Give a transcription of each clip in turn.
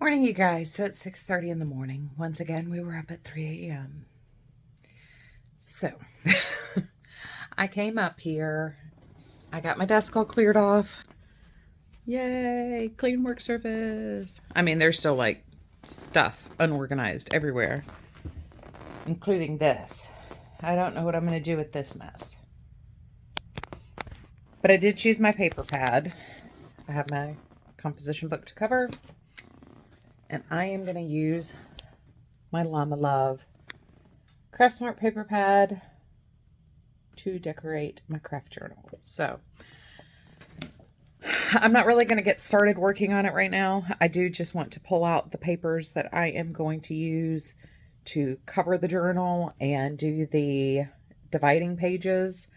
Morning, you guys. So it's 6:30 in the morning. Once again, we were up at 3 a.m. So I came up here. I got my desk all cleared off. Yay, clean work surface. I mean, there's still like stuff unorganized everywhere, including this. I don't know what I'm going to do with this mess. But I did choose my paper pad. I have my composition book to cover. And I am going to use my Llama Love Craft Smart paper pad to decorate my craft journal. So I'm not really going to get started working on it right now. I do just want to pull out the papers that I am going to use to cover the journal and do the dividing pages.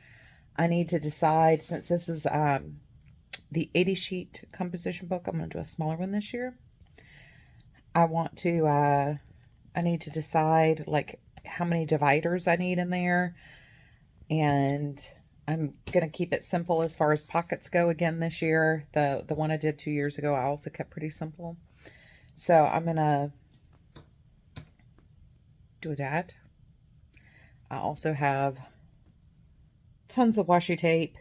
I need to decide, since this is the 80 sheet composition book, I'm going to do a smaller one this year. I need to decide like how many dividers I need in there, and I'm gonna keep it simple as far as pockets go again this year. The one I did 2 years ago, I also kept pretty simple. So I'm gonna do that. I also have tons of washi tape,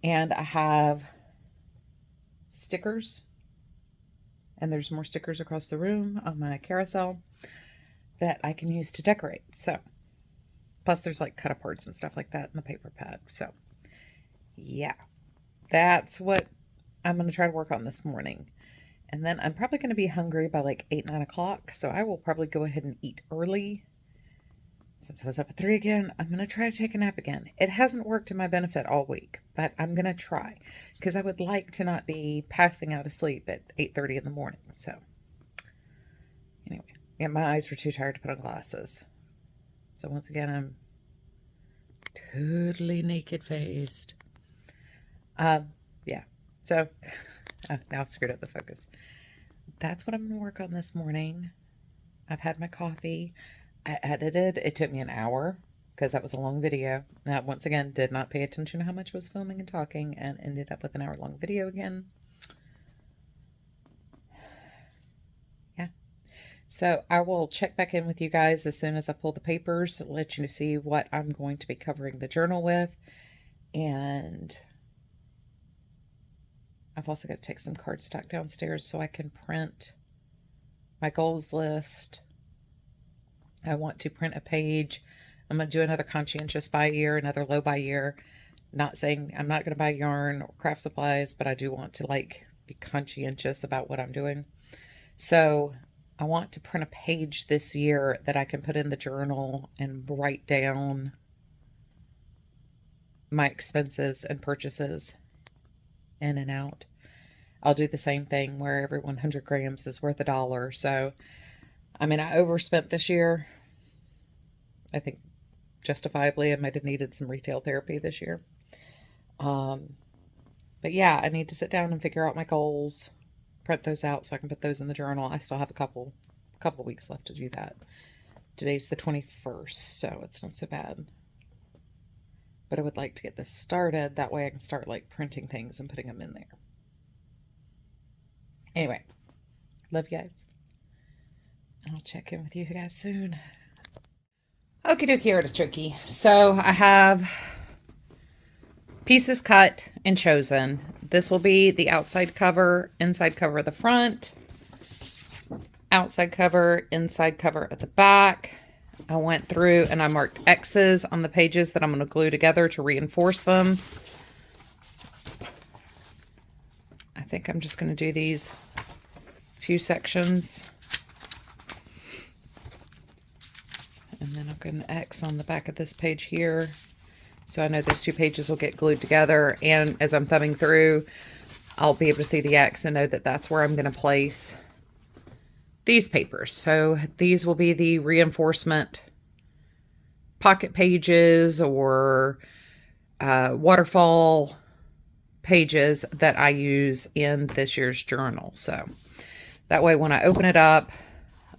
and I have stickers, and there's more stickers across the room on my carousel that I can use to decorate. So plus there's like cut aparts and stuff like that in the paper pad. So yeah, that's what I'm going to try to work on this morning. And then I'm probably going to be hungry by like 8, 9 o'clock. So I will probably go ahead and eat early. Since I was up at 3 again, I'm going to try to take a nap again. It hasn't worked to my benefit all week, but I'm going to try because I would like to not be passing out of sleep at 8:30 in the morning. So anyway, yeah, my eyes were too tired to put on glasses. So once again, I'm totally naked faced. Yeah. So now I've screwed up the focus. That's what I'm going to work on this morning. I've had my coffee. I edited. It took me an hour because that was a long video. Now, once again, did not pay attention to how much I was filming and talking and ended up with an hour-long video again. Yeah. So I will check back in with you guys as soon as I pull the papers, let you see what I'm going to be covering the journal with. And I've also got to take some cardstock downstairs so I can print my goals list. I want to print a page. I'm going to do another conscientious buy year, another low buy year. Not saying I'm not going to buy yarn or craft supplies, but I do want to like be conscientious about what I'm doing. So I want to print a page this year that I can put in the journal and write down my expenses and purchases in and out. I'll do the same thing where every 100 grams is worth $1. So, I mean, I overspent this year. I think justifiably, I might have needed some retail therapy this year. But yeah, I need to sit down and figure out my goals, print those out so I can put those in the journal. I still have a couple weeks left to do that. Today's the 21st, so it's not so bad. But I would like to get this started. That way I can start like printing things and putting them in there. Anyway, love you guys. And I'll check in with you guys soon. Okie dokie artichoke. So I have pieces cut and chosen. This will be the outside cover, inside cover at the front, outside cover, inside cover at the back. I went through and I marked X's on the pages that I'm going to glue together to reinforce them. I think I'm just going to do these few sections. And then I'm going to X on the back of this page here. So I know those two pages will get glued together. And as I'm thumbing through, I'll be able to see the X and know that that's where I'm going to place these papers. So these will be the reinforcement pocket pages or waterfall pages that I use in this year's journal. So that way when I open it up,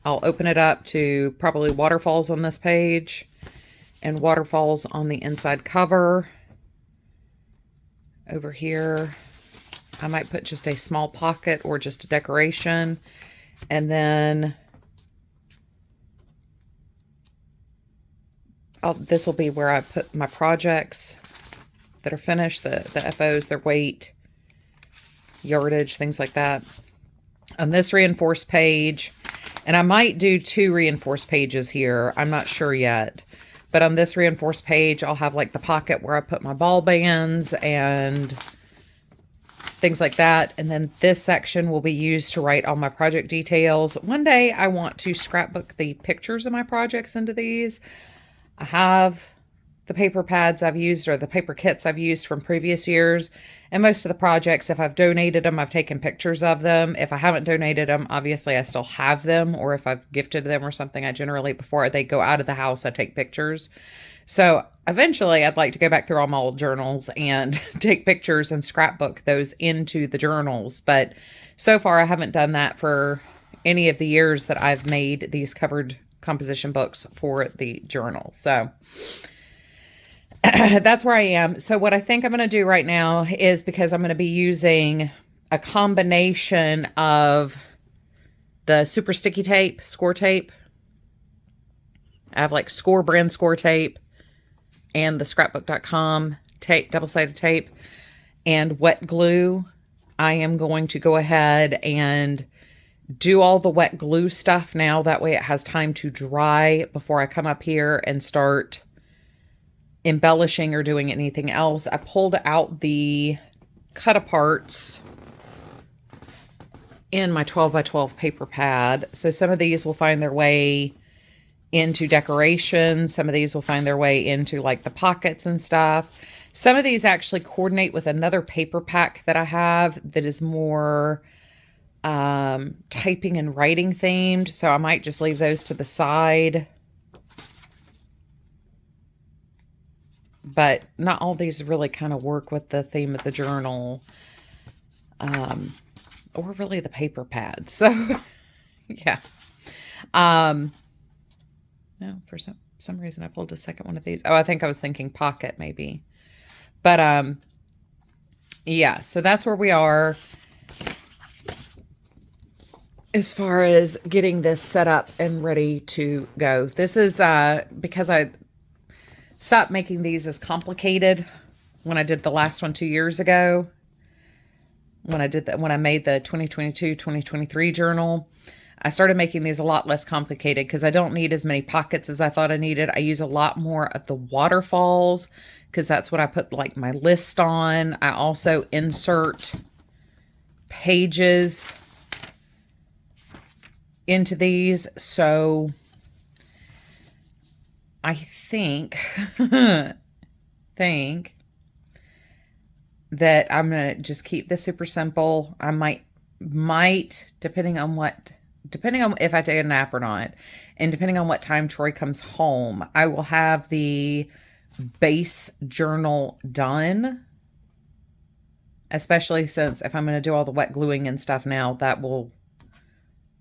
I'll open it up to probably waterfalls on this page and waterfalls on the inside cover over here. I might put just a small pocket or just a decoration. And then this will be where I put my projects that are finished, the FOs, their weight, yardage, things like that. On this reinforced page, and I might do 2 reinforced pages here. I'm not sure yet. But on this reinforced page, I'll have like the pocket where I put my ball bands and things like that. And then this section will be used to write all my project details. One day I want to scrapbook the pictures of my projects into these. I have the paper pads I've used, or the paper kits I've used from previous years. And most of the projects, if I've donated them, I've taken pictures of them. If I haven't donated them, obviously I still have them. Or if I've gifted them or something, I generally, before they go out of the house, I take pictures. So eventually I'd like to go back through all my old journals and take pictures and scrapbook those into the journals. But so far I haven't done that for any of the years that I've made these covered composition books for the journal. So that's where I am. So what I think I'm going to do right now is, because I'm going to be using a combination of the super sticky tape, score tape. I have like Score brand score tape and the scrapbook.com tape, double-sided tape, and wet glue. I am going to go ahead and do all the wet glue stuff now. That way it has time to dry before I come up here and start embellishing or doing anything else. I pulled out the cut aparts in my 12 by 12 paper pad. So some of these will find their way into decorations. Some of these will find their way into like the pockets and stuff. Some of these actually coordinate with another paper pack that I have that is more typing and writing themed. So I might just leave those to the side. But not all these really kind of work with the theme of the journal. Or really the paper pad. So, yeah. No, for some reason I pulled a second one of these. Oh, I think I was thinking pocket maybe. But, yeah. So that's where we are as far as getting this set up and ready to go. This is because I stopped making these as complicated when I did the last one 2 years ago. When I made the 2022-2023 journal, I started making these a lot less complicated because I don't need as many pockets as I thought I needed. I use a lot more of the waterfalls because that's what I put like my list on. I also insert pages into these. So I think that I'm going to just keep this super simple. I might, depending on if I take a nap or not, and depending on what time Troy comes home, I will have the base journal done, especially since if I'm going to do all the wet gluing and stuff now, that will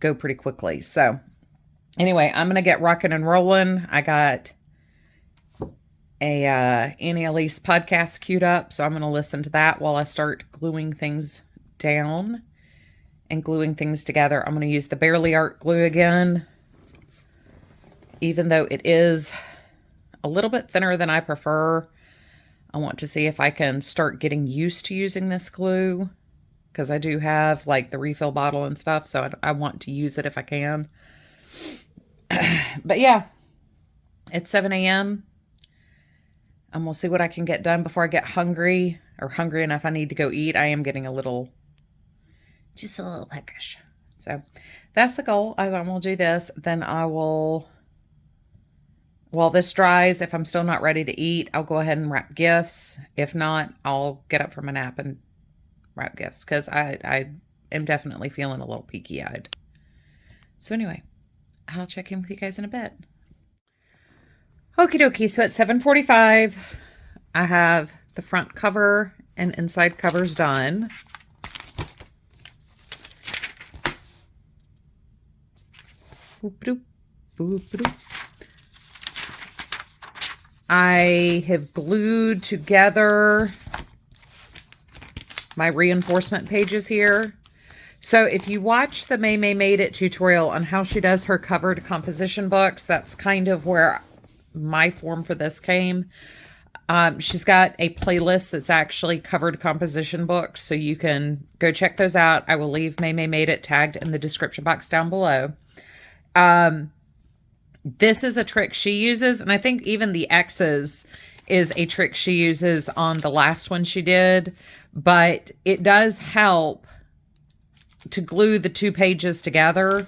go pretty quickly. So anyway, I'm going to get rocking and rolling. I got a Annie Elise podcast queued up, so I'm going to listen to that while I start gluing things down and gluing things together. I'm going to use the Barely Art glue again, even though it is a little bit thinner than I prefer. I want to see if I can start getting used to using this glue, because I do have like the refill bottle and stuff, so I want to use it if I can. But yeah, it's 7 a.m. and we'll see what I can get done before I get hungry, or hungry enough I need to go eat. I am getting just a little peckish. So that's the goal. I will do this. Then I will, while this dries, if I'm still not ready to eat, I'll go ahead and wrap gifts. If not, I'll get up from a nap and wrap gifts, because I am definitely feeling a little peaky-eyed. So anyway, I'll check in with you guys in a bit. Okie dokie, so at 7:45, I have the front cover and inside covers done. I have glued together my reinforcement pages here. So if you watch the May Made It tutorial on how she does her covered composition books, that's kind of where my form for this came. She's got a playlist that's actually covered composition books, so you can go check those out. I will leave May Made It tagged in the description box down below. This is a trick she uses, and I think even the X's is a trick she uses on the last one she did, but it does help to glue the two pages together,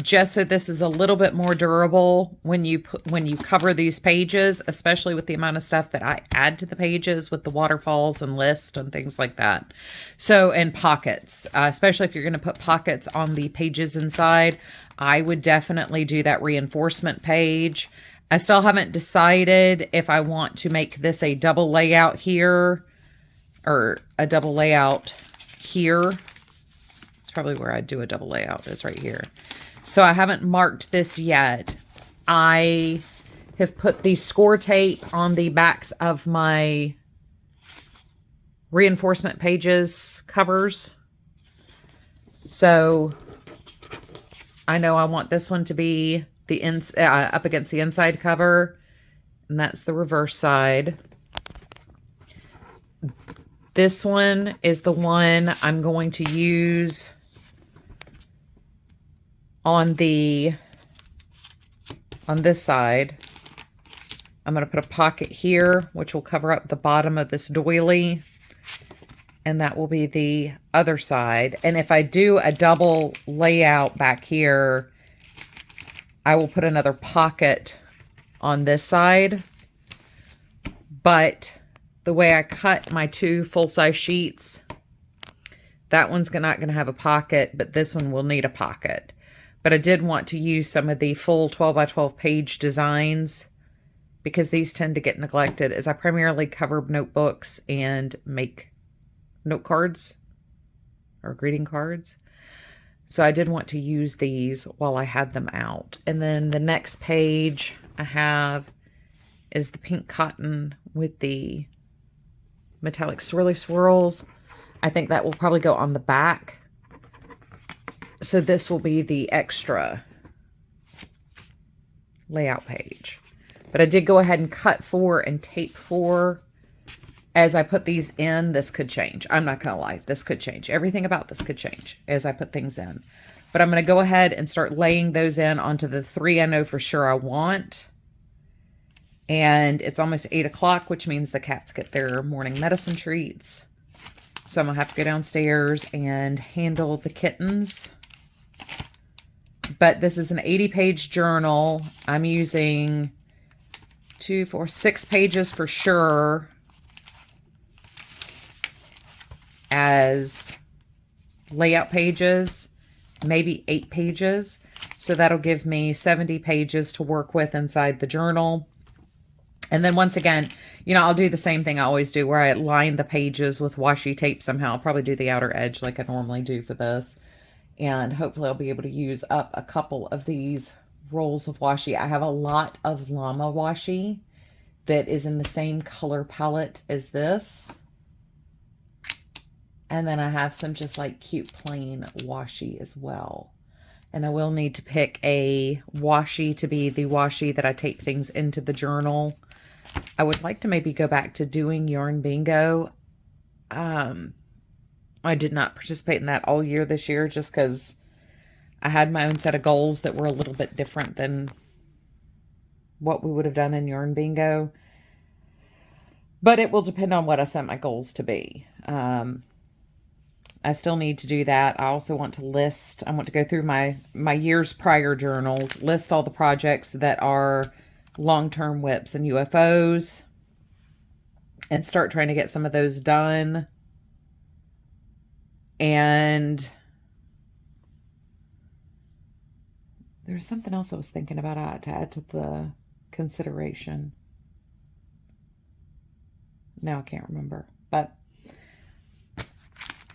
just so this is a little bit more durable when you cover these pages, especially with the amount of stuff that I add to the pages with the waterfalls and lists and things like that. So, and pockets, especially if you're going to put pockets on the pages inside, I would definitely do that reinforcement page. I still haven't decided if I want to make this a double layout here or a double layout here. It's probably where I'd do a double layout, is right here. So I haven't marked this yet. I have put the score tape on the backs of my reinforcement pages covers. So I know I want this one to be the up against the inside cover, and that's the reverse side. This one is the one I'm going to use on this side. I'm going to put a pocket here, which will cover up the bottom of this doily, and that will be the other side. And if I do a double layout back here, I will put another pocket on this side. But the way I cut my two full-size sheets, that one's not going to have a pocket, but this one will need a pocket. But I did want to use some of the full 12 by 12 page designs, because these tend to get neglected, as I primarily cover notebooks and make note cards or greeting cards. So I did want to use these while I had them out. And then the next page I have is the pink cotton with the metallic swirly swirls. I think that will probably go on the back. So this will be the extra layout page. But I did go ahead and cut 4 and tape 4. As I put these in, this could change. I'm not going to lie. This could change. Everything about this could change as I put things in. But I'm going to go ahead and start laying those in onto the 3 I know for sure I want. And it's almost 8 o'clock, which means the cats get their morning medicine treats. So I'm going to have to go downstairs and handle the kittens. But this is an 80-page journal. I'm using 2, 4, 6 pages for sure as layout pages, maybe 8 pages. So that'll give me 70 pages to work with inside the journal. And then once again, you know, I'll do the same thing I always do, where I line the pages with washi tape somehow. I'll probably do the outer edge like I normally do for this. And hopefully I'll be able to use up a couple of these rolls of washi. I have a lot of llama washi that is in the same color palette as this. And then I have some just like cute plain washi as well. And I will need to pick a washi to be the washi that I tape things into the journal. I would like to maybe go back to doing yarn bingo. I did not participate in that all year this year, just because I had my own set of goals that were a little bit different than what we would have done in yarn bingo. But it will depend on what I set my goals to be. I still need to do that. I also want to list, I want to go through my years prior journals, list all the projects that are long-term WIPs and UFOs, and start trying to get some of those done. And there's something else I was thinking about to add to the consideration. Now I can't remember, but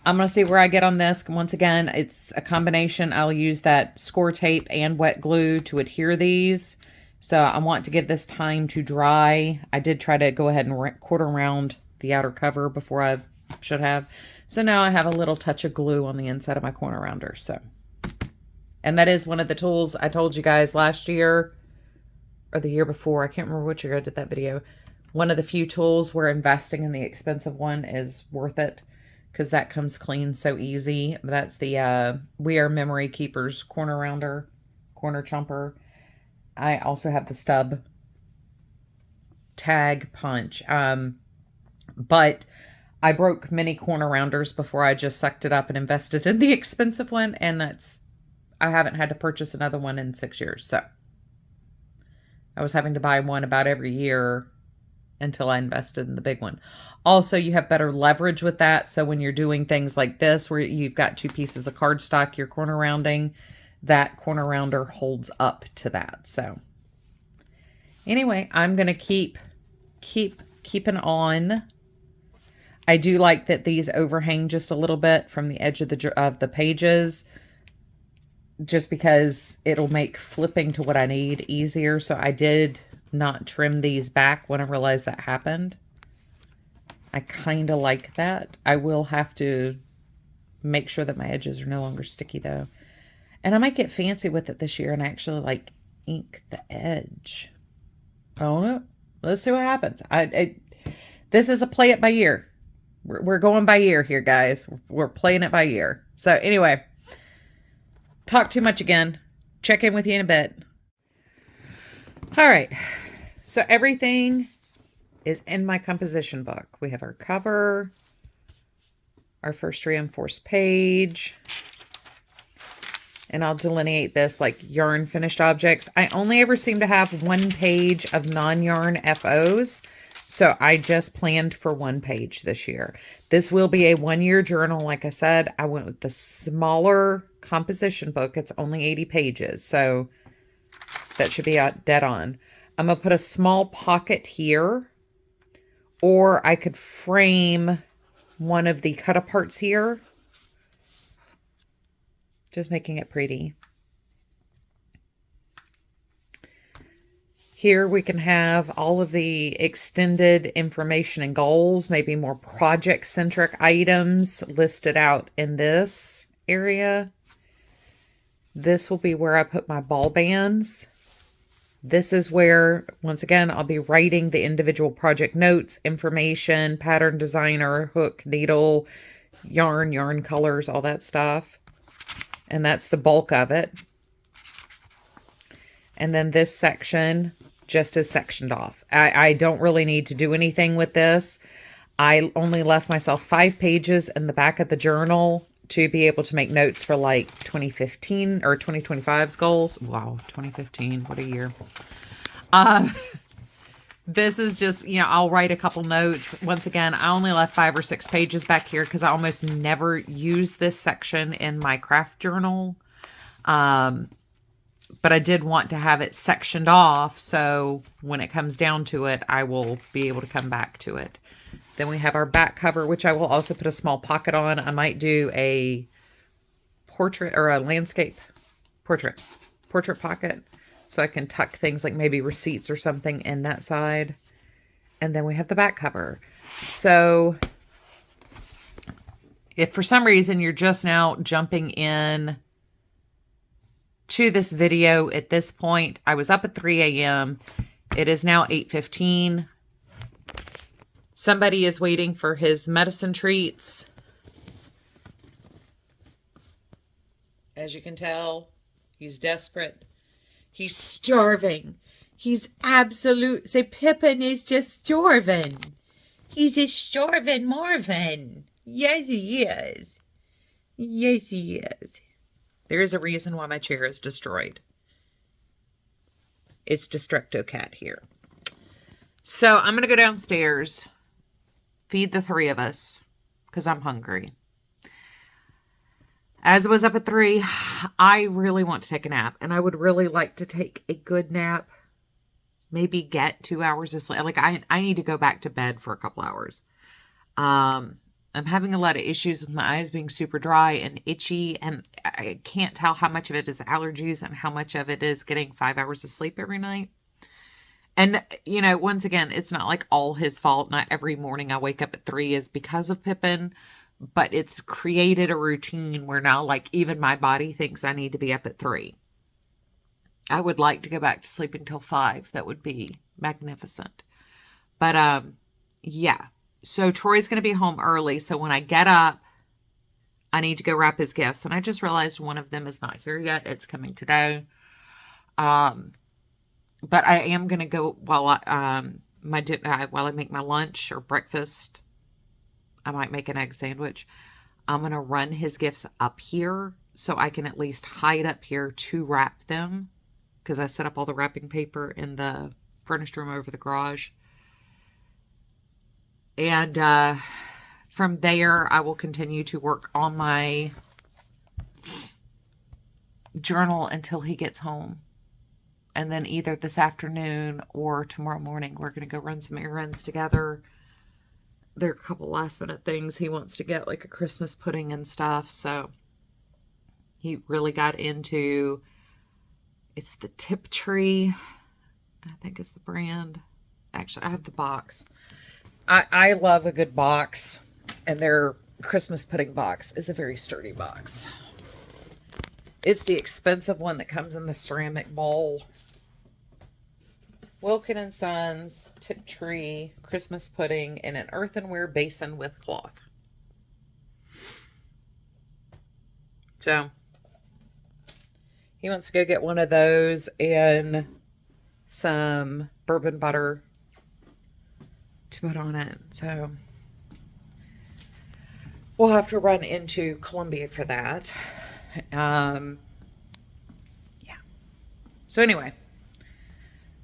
I'm going to see where I get on this. Once again, it's a combination. I'll use that score tape and wet glue to adhere these. So I want to give this time to dry. I did try to go ahead and quarter round the outer cover before I should have. So now I have a little touch of glue on the inside of my corner rounder. So, and that is one of the tools I told you guys last year or the year before. I can't remember which year I did that video. One of the few tools where investing in the expensive one is worth it because that comes clean so easy. That's the We Are Memory Keepers corner rounder, corner chomper. I also have the stub tag punch. But I broke many corner rounders before I just sucked it up and invested in the expensive one. And I haven't had to purchase another one in 6 years. So I was having to buy one about every year until I invested in the big one. Also, you have better leverage with that. So when you're doing things like this, where you've got 2 pieces of cardstock you're corner rounding, that corner rounder holds up to that. So anyway, I'm going to keep keeping on. I do like that these overhang just a little bit from the edge of the pages, just because it'll make flipping to what I need easier. So I did not trim these back when I realized that happened. I kind of like that. I will have to make sure that my edges are no longer sticky though. And I might get fancy with it this year and actually like ink the edge. I don't know. Let's see what happens. This is a play it by ear. We're going by ear here, guys. We're playing it by ear. So anyway, talk too much again. Check in with you in a bit. All right. So everything is in my composition book. We have our cover, our first reinforced page, and I'll delineate this like yarn finished objects. I only ever seem to have 1 page of non-yarn FOs. So I just planned for 1 page this year. This will be a 1-year journal. Like I said, I went with the smaller composition book. It's only 80 pages. So that should be dead on. I'm going to put a small pocket here, or I could frame one of the cut aparts here. Just making it pretty. Here we can have all of the extended information and goals, maybe more project-centric items listed out in this area. This will be where I put my ball bands. This is where, once again, I'll be writing the individual project notes, information, pattern designer, hook, needle, yarn colors, all that stuff. And that's the bulk of it. And then this section just is sectioned off. I don't really need to do anything with this. I only left myself 5 pages in the back of the journal to be able to make notes for like 2015 or 2025's goals. Wow, 2015, what a year. This is just, I'll write a couple notes. Once again, I only left 5 or 6 pages back here because I almost never use this section in my craft journal. But I did want to have it sectioned off, so when it comes down to it, I will be able to come back to it. Then we have our back cover, which I will also put a small pocket on. I might do a portrait or a landscape portrait pocket, so I can tuck things like maybe receipts or something in that side. And then we have the back cover. So if for some reason you're just now jumping in to this video at this point, I was up at 3 a.m. It is now 8:15. Somebody is waiting for his medicine treats. As you can tell, he's desperate. He's starving. He's absolute. Say, Pippin is just starving. He's a starving Marvin. Yes, he is. Yes, he is. There is a reason why my chair is destroyed. It's Destructo Cat here. So I'm going to go downstairs, feed the 3 of us, because I'm hungry. As I was up at 3, I really want to take a nap, and I would really like to take a good nap. Maybe get 2 hours of sleep. Like I need to go back to bed for a couple hours. I'm having a lot of issues with my eyes being super dry and itchy, and I can't tell how much of it is allergies and how much of it is getting 5 hours of sleep every night. And, once again, it's not like all his fault. Not every morning I wake up at 3 is because of Pippin, but it's created a routine where now, like, even my body thinks I need to be up at 3. I would like to go back to sleeping till 5. That would be magnificent. But, yeah. So Troy's going to be home early. So when I get up, I need to go wrap his gifts. And I just realized one of them is not here yet. It's coming today. But I am going to go while I make my lunch or breakfast. I might make an egg sandwich. I'm going to run his gifts up here so I can at least hide up here to wrap them, because I set up all the wrapping paper in the furnished room over the garage. And from there, I will continue to work on my journal until he gets home. And then either this afternoon or tomorrow morning, we're going to go run some errands together. There are a couple last minute things he wants to get, like a Christmas pudding and stuff. So he really got into, it's the Tiptree, I think is the brand. Actually, I have the box. I love a good box, and their Christmas pudding box is a very sturdy box. It's the expensive one that comes in the ceramic bowl. Wilkin & Sons Tiptree Christmas pudding in an earthenware basin with cloth. So he wants to go get one of those and some bourbon butter to put on it. So we'll have to run into Columbia for that. Yeah. So anyway,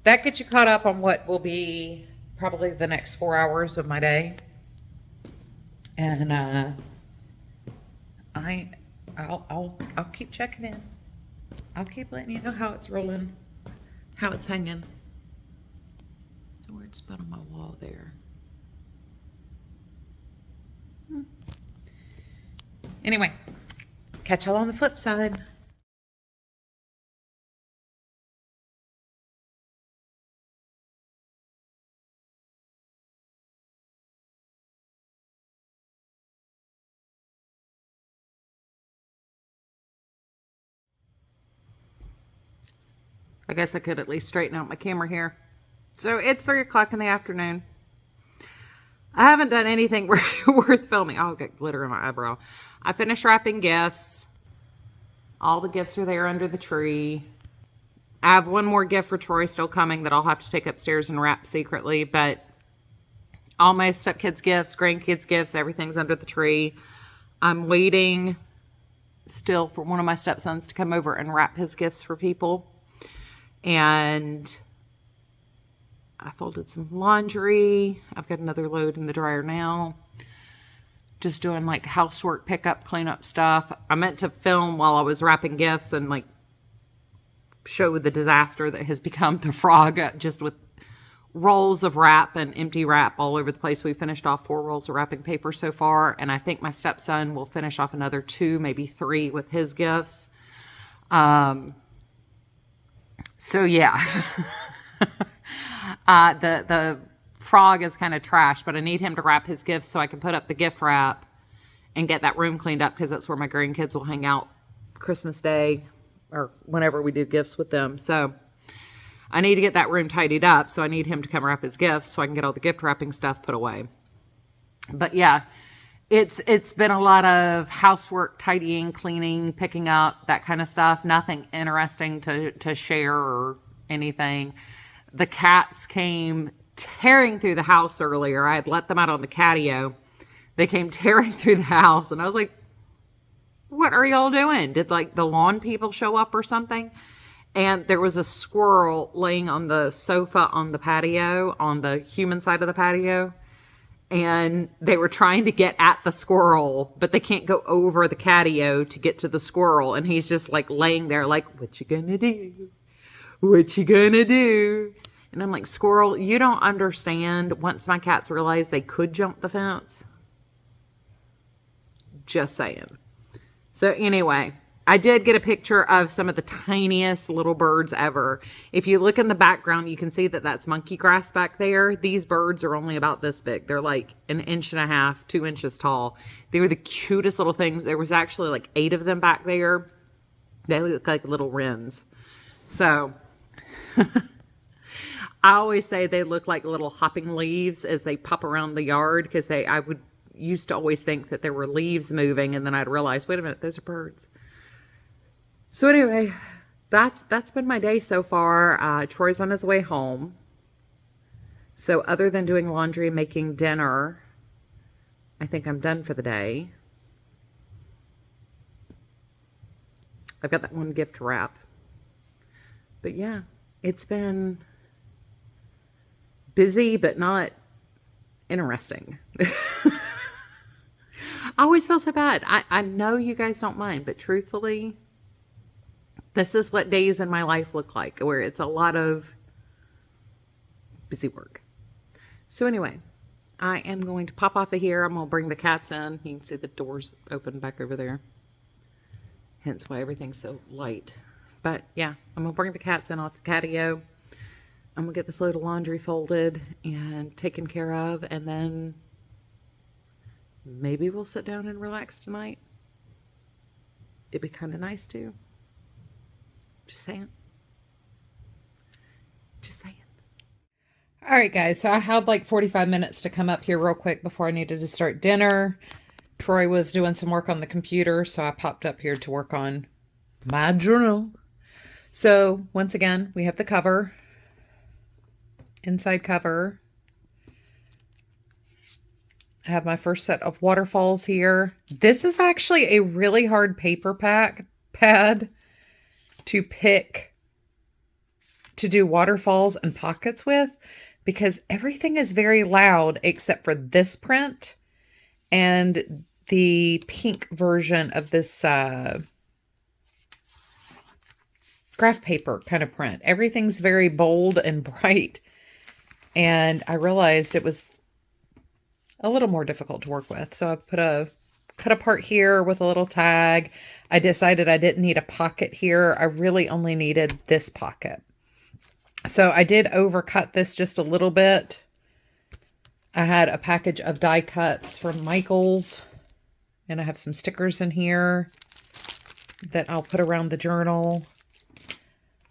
that gets you caught up on what will be probably the next 4 hours of my day. And I'll keep checking in. I'll keep letting you know how it's rolling, how it's hanging. The word spot on my wall there. Anyway, catch y'all on the flip side. I guess I could at least straighten out my camera here. So it's 3 o'clock in the afternoon. I haven't done anything worth filming. I'll get glitter in my eyebrow. I finished wrapping gifts. All the gifts are there under the tree. I have one more gift for Troy still coming that I'll have to take upstairs and wrap secretly. But all my stepkids' gifts, grandkids' gifts, everything's under the tree. I'm waiting still for one of my stepsons to come over and wrap his gifts for people. And I folded some laundry. I've got another load in the dryer now. Just doing like housework, pickup, cleanup stuff. I meant to film while I was wrapping gifts and like show the disaster that has become the frog, just with rolls of wrap and empty wrap all over the place. We finished off 4 rolls of wrapping paper so far. And I think my stepson will finish off another 2, maybe 3 with his gifts. So yeah, the frog is kind of trash, but I need him to wrap his gifts so I can put up the gift wrap and get that room cleaned up, because that's where my grandkids will hang out Christmas Day or whenever we do gifts with them. So I need to get that room tidied up. So I need him to come wrap his gifts so I can get all the gift wrapping stuff put away. But yeah, it's been a lot of housework, tidying, cleaning, picking up, that kind of stuff. Nothing interesting to share or anything. The cats came tearing through the house earlier. I had let them out on the catio. They came tearing through the house, and I was like, what are y'all doing? Did like the lawn people show up or something? And there was a squirrel laying on the sofa on the patio, on the human side of the patio. And they were trying to get at the squirrel, but they can't go over the catio to get to the squirrel. And he's just like laying there like, what you gonna do? What you gonna do? And I'm like, squirrel, you don't understand. Once my cats realized they could jump the fence. Just saying. So anyway, I did get a picture of some of the tiniest little birds ever. If you look in the background, you can see that that's monkey grass back there. These birds are only about this big. They're like 1.5 inches, 2 inches tall. They were the cutest little things. There was actually like 8 of them back there. They look like little wrens. So I always say they look like little hopping leaves as they pop around the yard, because I would used to always think that there were leaves moving, and then I'd realize, wait a minute, those are birds. So anyway, that's been my day so far. Troy's on his way home. So other than doing laundry and making dinner, I think I'm done for the day. I've got that one gift wrap. But yeah, it's been busy, but not interesting. I always feel so bad. I know you guys don't mind, but truthfully, this is what days in my life look like, where it's a lot of busy work. So anyway, I am going to pop off of here. I'm going to bring the cats in. You can see the doors open back over there. Hence why everything's so light. But yeah, I'm going to bring the cats in off the catio. I'm going to get this load of laundry folded and taken care of. And then maybe we'll sit down and relax tonight. It'd be kind of nice to. Just saying. Just saying. All right, guys. So I had like 45 minutes to come up here real quick before I needed to start dinner. Troy was doing some work on the computer, so I popped up here to work on my journal. So once again, we have the cover. Inside cover. I have my first set of waterfalls here. This is actually a really hard paper pad to pick to do waterfalls and pockets with, because everything is very loud except for this print and the pink version of this graph paper kind of print. Everything's very bold and bright, and I realized it was a little more difficult to work with. So I put a cut apart here with a little tag. I decided I didn't need a pocket here. I really only needed this pocket. So I did overcut this just a little bit. I had a package of die cuts from Michaels, and I have some stickers in here that I'll put around the journal.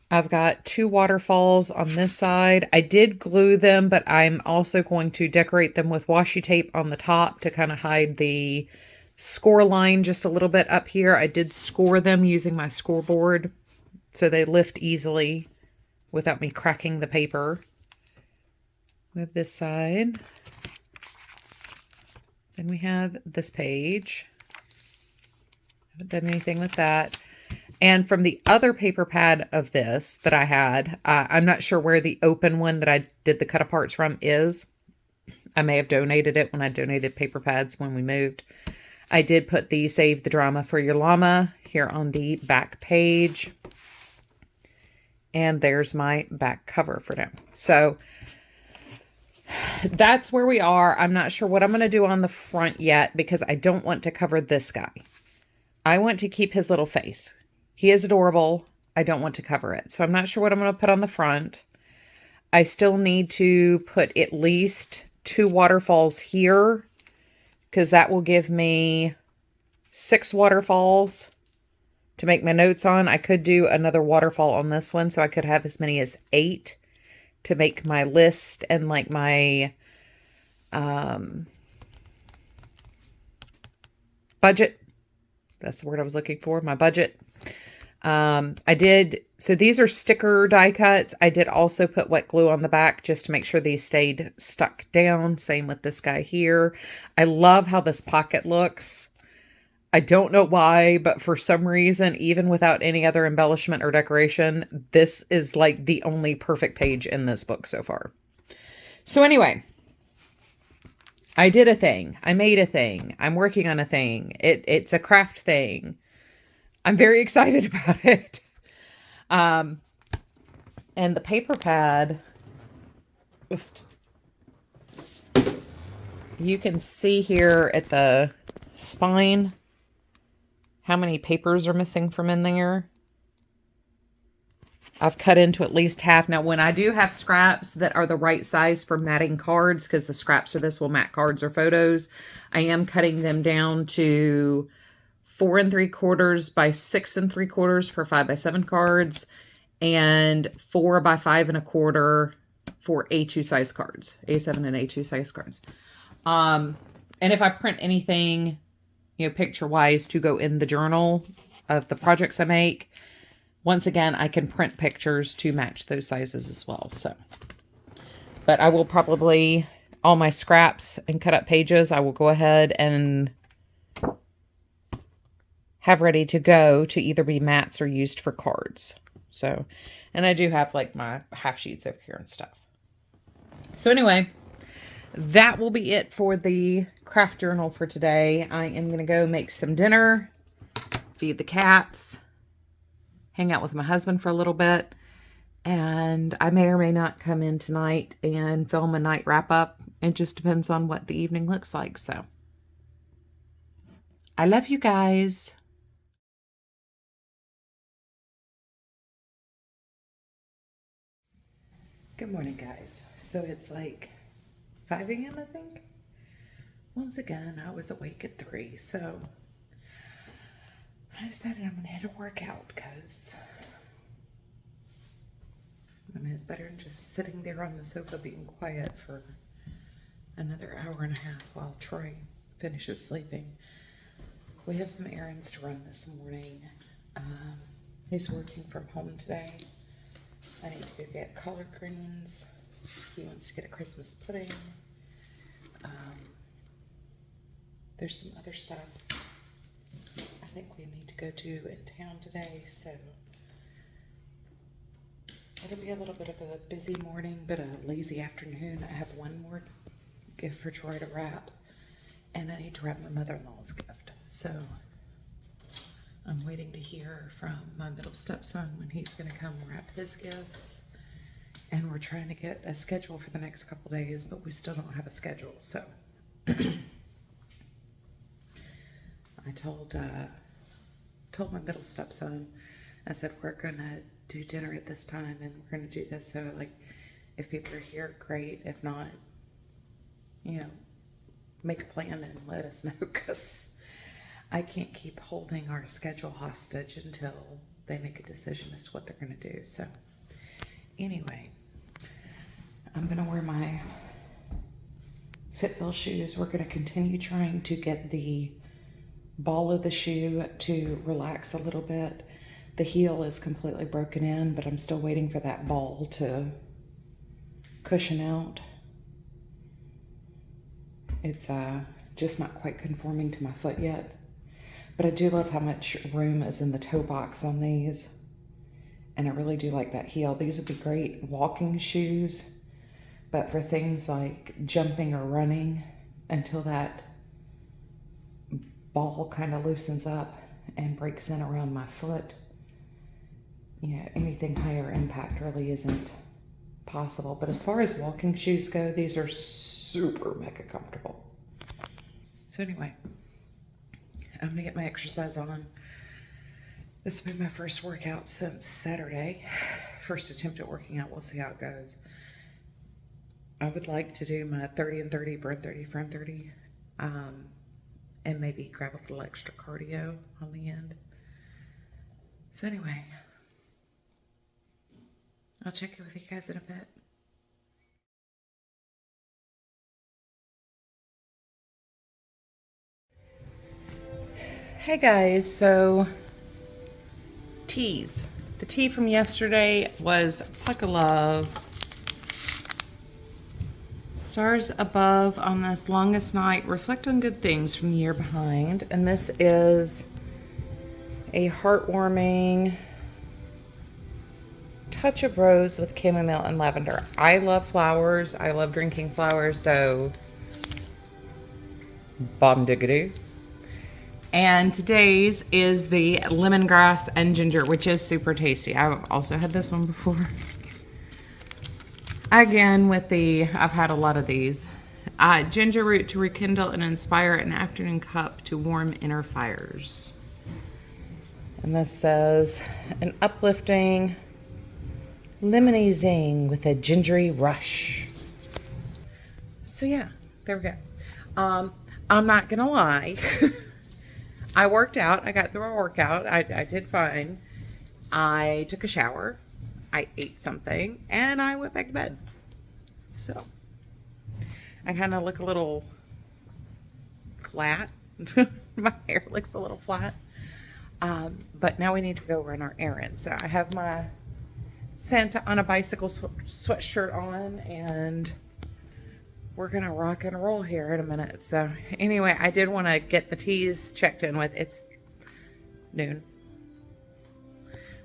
I've got 2 waterfalls on this side. I did glue them, but I'm also going to decorate them with washi tape on the top to kind of hide the score line just a little bit up here. I did score them using my scoreboard so they lift easily without me cracking the paper. We have this side. Then we have this page. Haven't done anything with that. And from the other paper pad of this that I had, I'm not sure where the open one that I did the cut aparts from is. I may have donated it when I donated paper pads when we moved. I did put the Save the Drama for Your Llama here on the back page. And there's my back cover for now. So that's where we are. I'm not sure what I'm going to do on the front yet, because I don't want to cover this guy. I want to keep his little face. He is adorable. I don't want to cover it. So I'm not sure what I'm going to put on the front. I still need to put at least 2 waterfalls here, because that will give me 6 waterfalls to make my notes on. I could do another waterfall on this one, so I could have as many as 8 to make my list and like my budget. That's the word I was looking for, my budget. So these are sticker die cuts. I did also put wet glue on the back just to make sure these stayed stuck down. Same with this guy here. I love how this pocket looks. I don't know why, but for some reason, even without any other embellishment or decoration, this is like the only perfect page in this book so far. So anyway, I did a thing. I made a thing. I'm working on a thing. It's a craft thing. I'm very excited about it. And the paper pad, you can see here at the spine, how many papers are missing from in there. I've cut into at least half. Now, when I do have scraps that are the right size for matting cards, because the scraps of this will mat cards or photos, I am cutting them down to 4 3/4 by 6 3/4 for 5 by 7 cards, and 4 by 5 1/4 for A2 size cards, A7 and A2 size cards. And if I print anything, you know, picture-wise to go in the journal of the projects I make, once again, I can print pictures to match those sizes as well. So, but I will probably, all my scraps and cut up pages, I will go ahead and have ready to go to either be mats or used for cards. So, and I do have like my half sheets over here and stuff. So anyway, that will be it for the craft journal for today. I am going to go make some dinner, feed the cats, hang out with my husband for a little bit, and I may or may not come in tonight and film a night wrap up. It just depends on what the evening looks like. So I love you guys. Good morning, guys. So it's like 5 a.m. I think. Once again, I was awake at 3, so I decided I'm going to hit a workout because I mean, it's better than just sitting there on the sofa being quiet for another hour and a half while Troy finishes sleeping. We have some errands to run this morning. He's working from home today. I need to go get collard greens. He wants to get a Christmas pudding. There's some other stuff I think we need to go to in town today, so it'll be a little bit of a busy morning, but a lazy afternoon. I have one more gift for Troy to wrap, and I need to wrap my mother-in-law's gift. So I'm waiting to hear from my middle stepson when he's going to come wrap his gifts, and we're trying to get a schedule for the next couple days, but we still don't have a schedule. So I told my middle stepson, I said, we're gonna do dinner at this time and we're gonna do this, so like if people are here, great. If not, you know, make a plan and let us know, because I can't keep holding our schedule hostage until they make a decision as to what they're gonna do. So anyway, I'm gonna wear my Fit-Fill shoes. We're gonna continue trying to get the ball of the shoe to relax a little bit. The heel is completely broken in, but I'm still waiting for that ball to cushion out. It's just not quite conforming to my foot yet, but I do love how much room is in the toe box on these, and I really do like that heel. These would be great walking shoes, but for things like jumping or running, until that ball kind of loosens up and breaks in around my foot, you know, anything higher impact really isn't possible. But as far as walking shoes go, these are super mega comfortable. So anyway, I'm gonna get my exercise on. This will be my first workout since Saturday. First attempt at working out. We'll see how it goes. I would like to do my 30 and 30, burn 30, front 30, and maybe grab a little extra cardio on the end. So anyway, I'll check in with you guys in a bit. Hey guys, so teas. The tea from yesterday was Puck of Love. Stars above on this longest night. Reflect on good things from the year behind. And this is a heartwarming touch of rose with chamomile and lavender. I love flowers. I love drinking flowers, so bomb diggity. And today's is the lemongrass and ginger, which is super tasty. I've also had this one before. Again, I've had a lot of these. Ginger root to rekindle and inspire an afternoon cup to warm inner fires. And this says, an uplifting lemony zing with a gingery rush. So yeah, there we go. I'm not gonna lie. I worked out. I got through a workout. I did fine. I took a shower. I ate something. And I went back to bed. So I kind of look a little flat. My hair looks a little flat. But now we need to go run our errands. So I have my Santa on a bicycle sweatshirt on, and we're gonna rock and roll here in a minute. So anyway, I did want to get the teas checked in with. It's noon.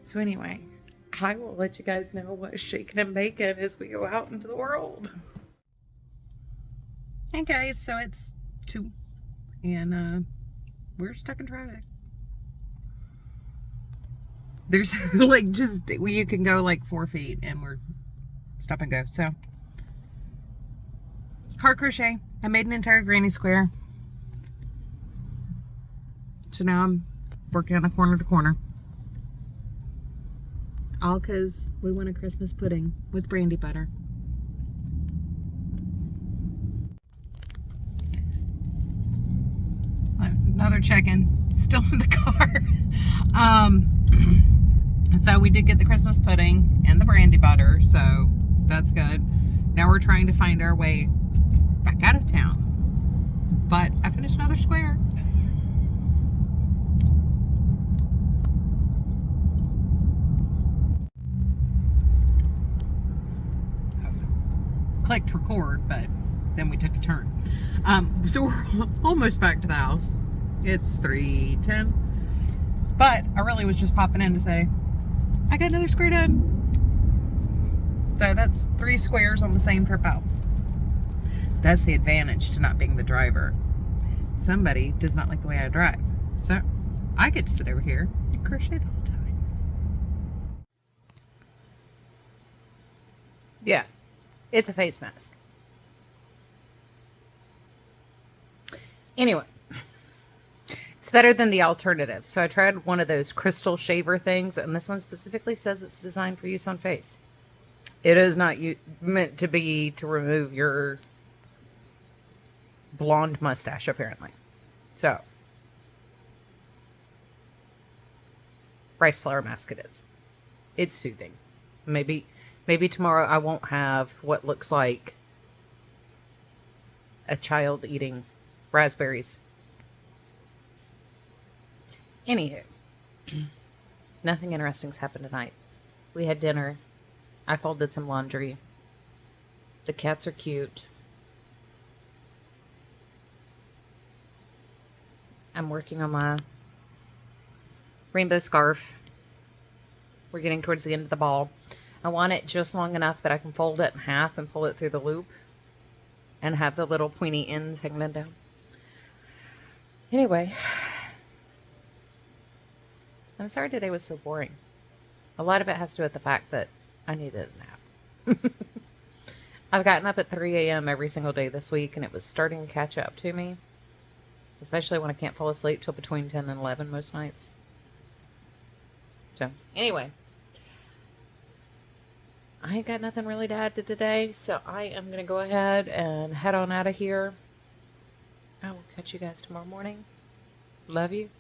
So anyway, I will let you guys know what's shaking and baking as we go out into the world. Hey guys, so it's 2 and we're stuck in traffic. There's like just, you can go like 4 feet and we're stop and go. So car crochet. I made an entire granny square. So now I'm working on a corner to corner. All because we want a Christmas pudding with brandy butter. Another check-in. Still in the car. So we did get the Christmas pudding and the brandy butter, so that's good. Now we're trying to find our way back out of town. But I finished another square. Clicked record, but then we took a turn. So we're almost back to the house. It's 3:10. But I really was just popping in to say, I got another square done. So that's 3 squares on the same trip out. That's the advantage to not being the driver. Somebody does not like the way I drive. So I get to sit over here and crochet the whole time. Yeah, it's a face mask. Anyway, it's better than the alternative. So I tried one of those crystal shaver things, and this one specifically says it's designed for use on face. It is not meant to be to remove your blonde mustache, apparently. So, rice flour mask it is. It's soothing. Maybe tomorrow I won't have what looks like a child eating raspberries. Anywho, nothing interesting's happened tonight. We had dinner. I folded some laundry. The cats are cute. I'm working on my rainbow scarf. We're getting towards the end of the ball. I want it just long enough that I can fold it in half and pull it through the loop and have the little pointy ends hanging down. Anyway, I'm sorry today was so boring. A lot of it has to do with the fact that I needed a nap. I've gotten up at 3 a.m. every single day this week, and it was starting to catch up to me. Especially when I can't fall asleep till between 10 and 11 most nights. So, anyway. I ain't got nothing really to add to today, so I am going to go ahead and head on out of here. I will catch you guys tomorrow morning. Love you.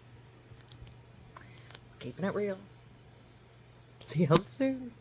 Keeping it real. See y'all soon.